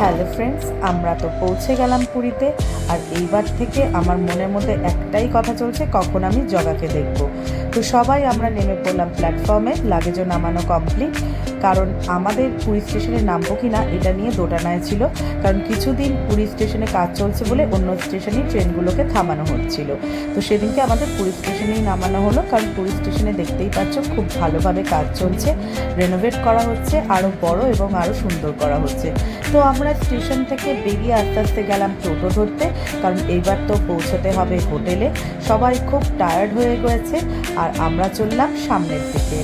Hello friends, আমরা তো পৌঁছে গেলাম পুরীতে। আর এইবার থেকে আমার মনের মধ্যে একটাই কথা চলছে, কখন আমি জগাকে দেখব। তো সবাই আমরা নেমে পড়লাম প্ল্যাটফর্মে, লাগেজও নামানো কমপ্লিট। কারণ আমাদের পুরী স্টেশনে নামবো কি না এটা নিয়ে দোটানায় ছিল। কারণ কিছুদিন পুরী স্টেশনে কাজ চলছে বলে অন্য স্টেশনেই ট্রেনগুলোকে থামানো হচ্ছিল। তো সেদিনকে আমাদের পুরী স্টেশনেই নামানো হলো, কারণ পুরী স্টেশনে দেখতেই পাচ্ছ খুব ভালোভাবে কাজ চলছে, রেনোভেট করা হচ্ছে, আরও বড় এবং আরও সুন্দর করা হচ্ছে। তো আমরা স্টেশন থেকে বেরিয়ে আস্তে আস্তে গেলাম টোটো ধরতে, কারণ এইবার তো পৌঁছতে হবে হোটেলে। সবাই খুব টায়ার্ড হয়ে গেছে আর আমরা চললাম সামনের দিকে।